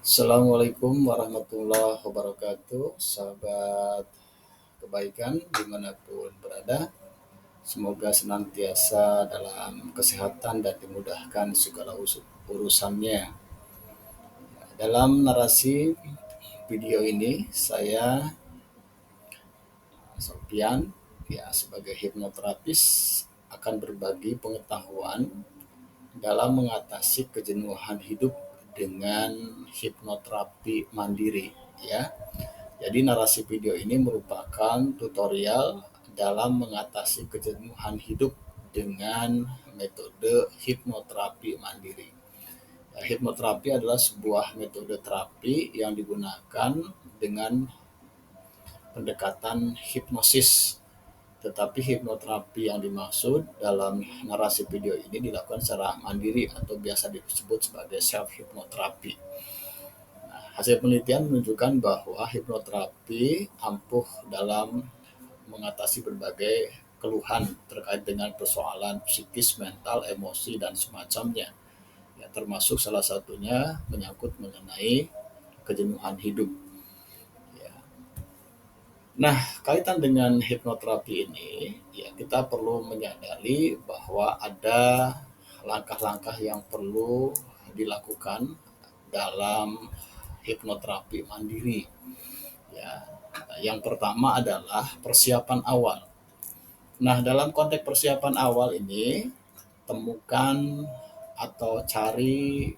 Assalamualaikum warahmatullahi wabarakatuh, sahabat kebaikan dimanapun berada. Semoga senantiasa dalam kesehatan dan dimudahkan segala urusannya. Dalam narasi video ini, saya Sofian, sebagai hipnoterapis akan berbagi pengetahuan dalam mengatasi kejenuhan hidup dengan hipnoterapi mandiri, ya. Jadi narasi video ini merupakan tutorial dalam mengatasi kejenuhan hidup dengan metode hipnoterapi mandiri. Hipnoterapi adalah sebuah metode terapi yang digunakan dengan pendekatan hipnosis. Tetapi hipnoterapi yang dimaksud dalam narasi video ini dilakukan secara mandiri atau biasa disebut sebagai self hipnoterapi. Hasil penelitian menunjukkan bahwa hipnoterapi ampuh dalam mengatasi berbagai keluhan terkait dengan persoalan psikis, mental, emosi, dan semacamnya. Ya, termasuk salah satunya menyangkut mengenai kejenuhan hidup. Ya. Nah, kaitan dengan hipnoterapi ini, ya kita perlu menyadari bahwa ada langkah-langkah yang perlu dilakukan dalam hipnoterapi mandiri. Ya, yang pertama adalah persiapan awal. Nah, dalam konteks persiapan awal ini, temukan atau cari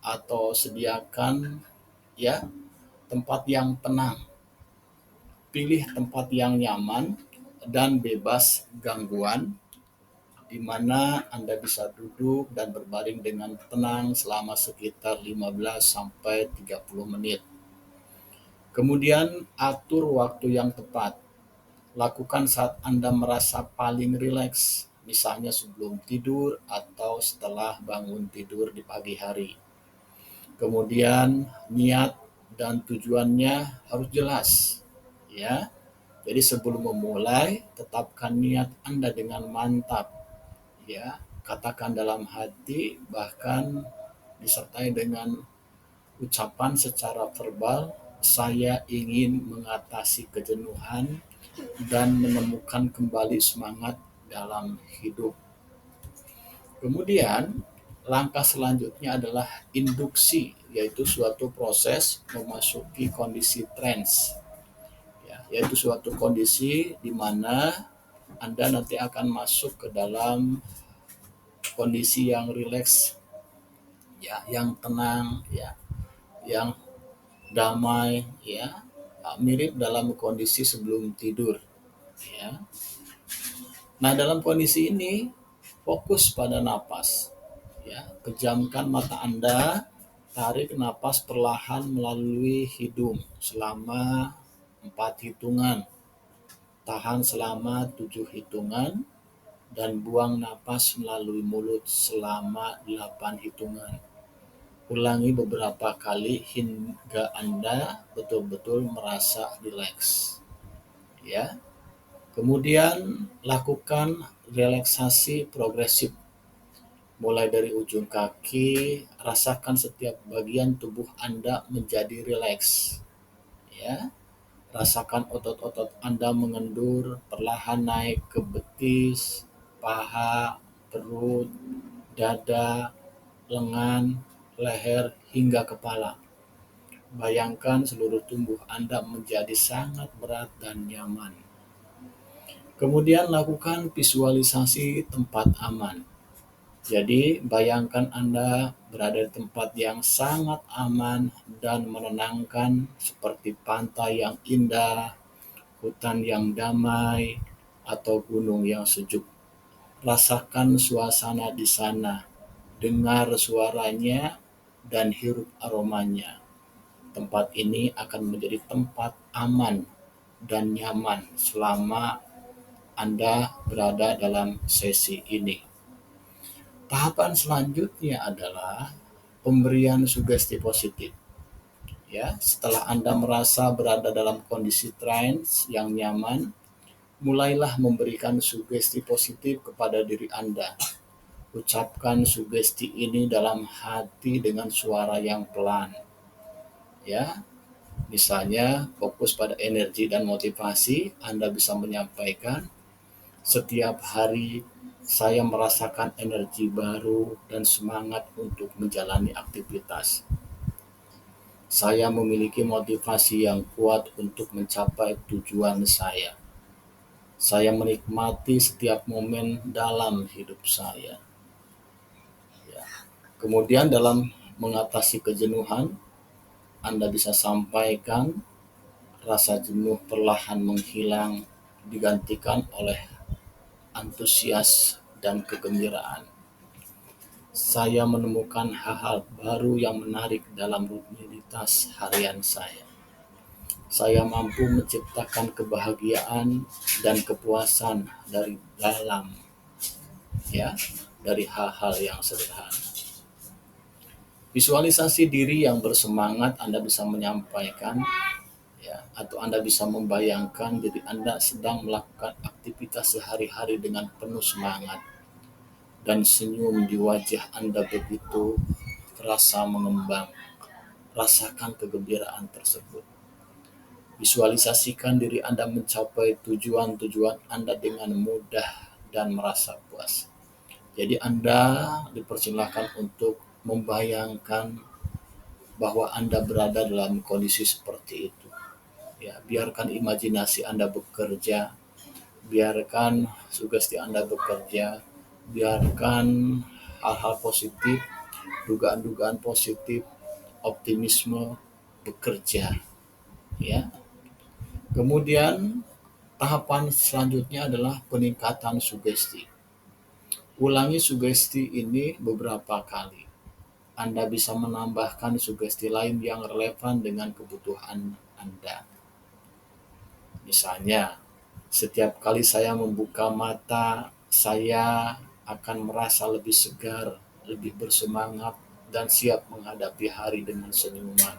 atau sediakan ya tempat yang tenang. Pilih tempat yang nyaman dan bebas gangguan di mana Anda bisa duduk dan berbaring dengan tenang selama sekitar 15 sampai 30 menit. Kemudian atur waktu yang tepat. Lakukan saat Anda merasa paling rileks, misalnya sebelum tidur atau setelah bangun tidur di pagi hari. Kemudian niat dan tujuannya harus jelas, ya. Jadi sebelum memulai, tetapkan niat Anda dengan mantap, ya. Katakan dalam hati, bahkan disertai dengan ucapan secara verbal, saya ingin mengatasi kejenuhan dan menemukan kembali semangat dalam hidup. Kemudian, langkah selanjutnya adalah induksi, yaitu suatu proses memasuki kondisi trance. Ya, yaitu suatu kondisi di mana Anda nanti akan masuk ke dalam kondisi yang rileks, ya, yang tenang, ya, yang damai, ya, mirip dalam kondisi sebelum tidur, ya. Nah, dalam kondisi ini fokus pada napas, ya. Pejamkan mata Anda, tarik napas perlahan melalui hidung selama 4 hitungan, tahan selama 7 hitungan, dan buang napas melalui mulut selama 8 hitungan. Ulangi beberapa kali hingga Anda betul-betul merasa rileks, ya. Kemudian lakukan relaksasi progresif. Mulai dari ujung kaki, rasakan setiap bagian tubuh Anda menjadi rileks, ya. Rasakan otot-otot Anda mengendur, perlahan naik ke betis, paha, perut, dada, lengan, leher, hingga kepala. Bayangkan seluruh tubuh Anda menjadi sangat berat dan nyaman. Kemudian lakukan visualisasi tempat aman. Jadi bayangkan Anda berada di tempat yang sangat aman dan menenangkan seperti pantai yang indah, hutan yang damai, atau gunung yang sejuk. Rasakan suasana di sana, dengar suaranya, dan hirup aromanya. Tempat ini akan menjadi tempat aman dan nyaman selama Anda berada dalam sesi ini. Tahapan selanjutnya adalah pemberian sugesti positif. Ya, setelah Anda merasa berada dalam kondisi trance yang nyaman, mulailah memberikan sugesti positif kepada diri Anda. Ucapkan sugesti ini dalam hati dengan suara yang pelan. ya. Misalnya fokus pada energi dan motivasi, Anda bisa menyampaikan, setiap hari saya merasakan energi baru dan semangat untuk menjalani aktivitas. Saya memiliki motivasi yang kuat untuk mencapai tujuan saya. Saya menikmati setiap momen dalam hidup saya. Ya. Kemudian dalam mengatasi kejenuhan, Anda bisa sampaikan rasa jenuh perlahan menghilang, digantikan oleh antusias dan kegembiraan. Saya menemukan hal-hal baru yang menarik dalam rutinitas harian saya. Saya mampu menciptakan kebahagiaan dan kepuasan dari dalam, ya, dari hal-hal yang sederhana. Visualisasi diri yang bersemangat, Anda bisa menyampaikan, ya, atau Anda bisa membayangkan diri Anda sedang melakukan aktivitas sehari-hari dengan penuh semangat dan senyum di wajah Anda begitu terasa mengembang. Rasakan kegembiraan tersebut. Visualisasikan diri Anda mencapai tujuan-tujuan Anda dengan mudah dan merasa puas. Jadi Anda dipersilakan untuk membayangkan bahwa Anda berada dalam kondisi seperti itu. Ya, biarkan imajinasi Anda bekerja, biarkan sugesti Anda bekerja, biarkan hal-hal positif, dugaan-dugaan positif, optimisme bekerja, ya. Kemudian tahapan selanjutnya adalah peningkatan sugesti. Ulangi sugesti ini beberapa kali. Anda bisa menambahkan sugesti lain yang relevan dengan kebutuhan Anda. Misalnya, setiap kali saya membuka mata, saya akan merasa lebih segar, lebih bersemangat, dan siap menghadapi hari dengan senyuman.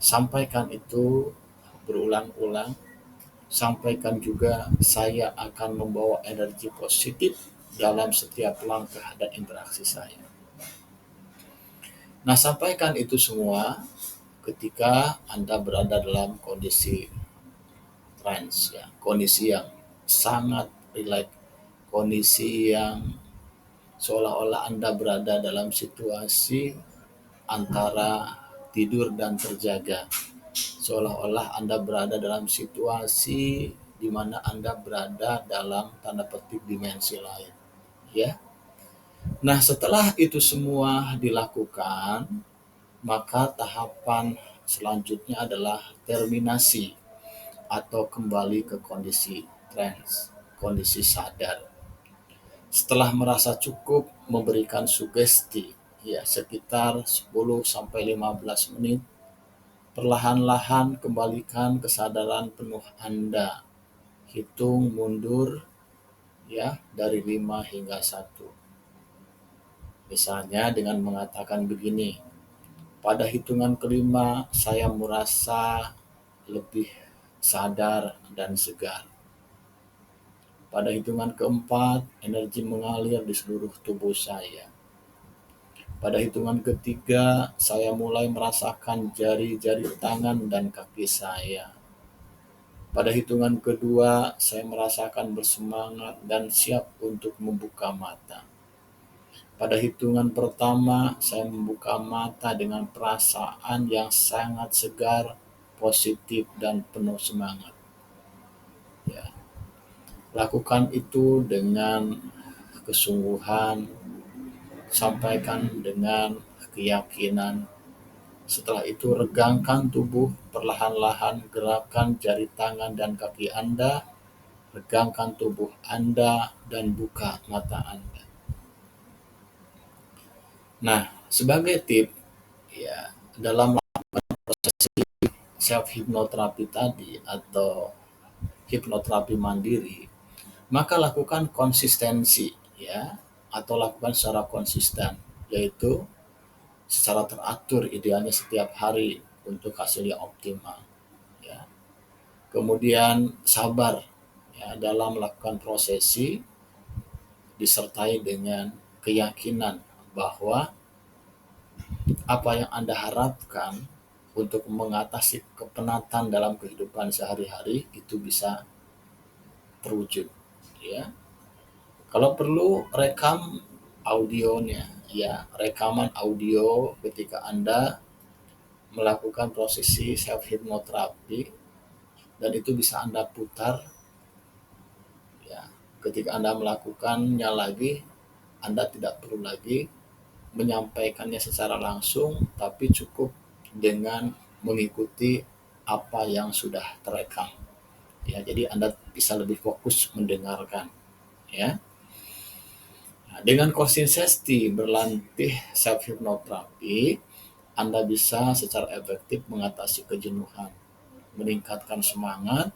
Sampaikan itu berulang-ulang. Sampaikan juga, saya akan membawa energi positif dalam setiap langkah dan interaksi saya. Nah, sampaikan itu semua ketika Anda berada dalam kondisi trance, ya, kondisi yang sangat rileks, kondisi yang seolah-olah Anda berada dalam situasi antara tidur dan terjaga, seolah-olah Anda berada dalam situasi di mana Anda berada dalam tanda petik dimensi lain, ya. Nah, setelah itu semua dilakukan, maka tahapan selanjutnya adalah terminasi atau kembali ke kondisi trance, kondisi sadar. Setelah merasa cukup memberikan sugesti, ya, sekitar 10 sampai 15 menit, perlahan-lahan kembalikan kesadaran penuh Anda. Hitung mundur, ya, dari 5 hingga 1. Misalnya dengan mengatakan begini, pada hitungan kelima saya merasa lebih sadar dan segar. Pada hitungan keempat, energi mengalir di seluruh tubuh saya. Pada hitungan ketiga, saya mulai merasakan jari-jari tangan dan kaki saya. Pada hitungan kedua, saya merasakan bersemangat dan siap untuk membuka mata. Pada hitungan pertama, saya membuka mata dengan perasaan yang sangat segar, positif, dan penuh semangat. Ya. Lakukan itu dengan kesungguhan, sampaikan dengan keyakinan. Setelah itu regangkan tubuh, perlahan-lahan gerakan jari tangan dan kaki Anda, regangkan tubuh Anda, dan buka mata Anda. Nah, sebagai tip, ya, dalam proses self hipnoterapi tadi atau hipnoterapi mandiri, maka lakukan konsistensi, ya, atau lakukan secara konsisten, yaitu secara teratur, idealnya setiap hari untuk hasil yang optimal, ya. Kemudian sabar, ya, dalam melakukan prosesi, disertai dengan keyakinan bahwa apa yang Anda harapkan untuk mengatasi kepenatan dalam kehidupan sehari-hari itu bisa terwujud, ya. Kalau perlu rekam audionya, ya, rekaman audio ketika Anda melakukan prosesi self hypnotherapy, dan itu bisa Anda putar, ya. Ketika Anda melakukannya lagi, Anda tidak perlu lagi menyampaikannya secara langsung, tapi cukup dengan mengikuti apa yang sudah terekam. Ya, jadi Anda bisa lebih fokus mendengarkan, ya. Nah, dengan konsistensi berlatih self hypnotherapy, Anda bisa secara efektif mengatasi kejenuhan, meningkatkan semangat,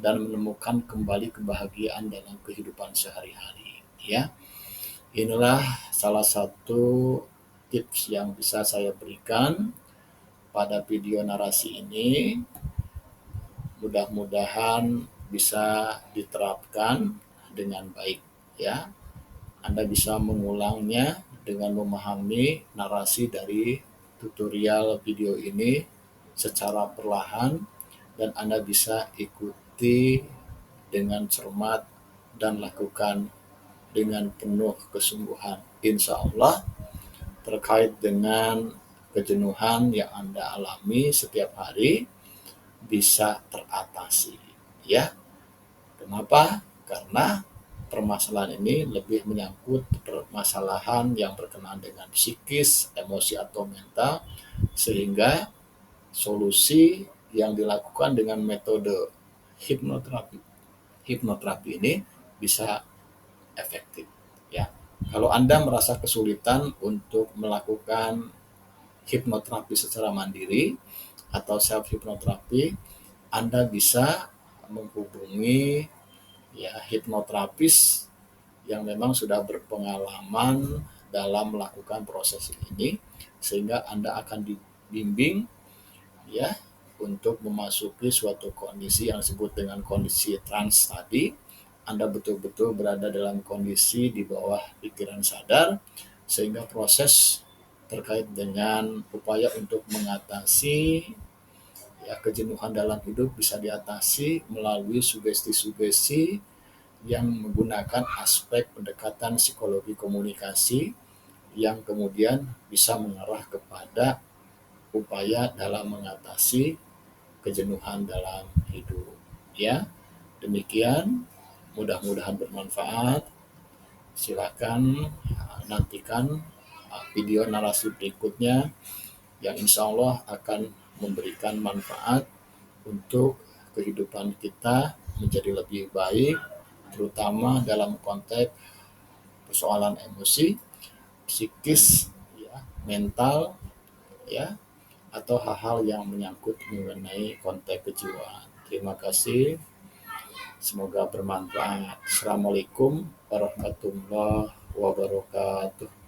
dan menemukan kembali kebahagiaan dalam kehidupan sehari-hari, ya. Inilah salah satu tips yang bisa saya berikan pada video narasi ini. Mudah-mudahan bisa diterapkan dengan baik, ya. Anda bisa mengulangnya dengan memahami narasi dari tutorial video ini secara perlahan, dan Anda bisa ikuti dengan cermat dan lakukan dengan penuh kesungguhan. Insya Allah terkait dengan kejenuhan yang Anda alami setiap hari bisa teratasi, ya. Kenapa? Karena permasalahan ini lebih menyangkut permasalahan yang berkenaan dengan psikis, emosi atau mental, sehingga solusi yang dilakukan dengan metode hipnoterapi hipnoterapi ini bisa efektif, ya. Kalau Anda merasa kesulitan untuk melakukan hipnoterapi secara mandiri atau self hipnoterapi, Anda bisa menghubungi, ya, hipnoterapis yang memang sudah berpengalaman dalam melakukan proses ini, sehingga Anda akan dibimbing, ya, untuk memasuki suatu kondisi yang disebut dengan kondisi trans tadi. Anda betul-betul berada dalam kondisi di bawah pikiran sadar, sehingga proses terkait dengan upaya untuk mengatasi, ya, kejenuhan dalam hidup bisa diatasi melalui sugesti-sugesti yang menggunakan aspek pendekatan psikologi komunikasi yang kemudian bisa mengarah kepada upaya dalam mengatasi kejenuhan dalam hidup, ya. Demikian, mudah-mudahan bermanfaat. Silakan nantikan video narasi berikutnya yang insya Allah akan memberikan manfaat untuk kehidupan kita menjadi lebih baik, terutama dalam konteks persoalan emosi, psikis, ya, mental, ya, atau hal-hal yang menyangkut mengenai konteks kejiwaan. Terima kasih. Semoga bermanfaat. Assalamualaikum warahmatullahi wabarakatuh.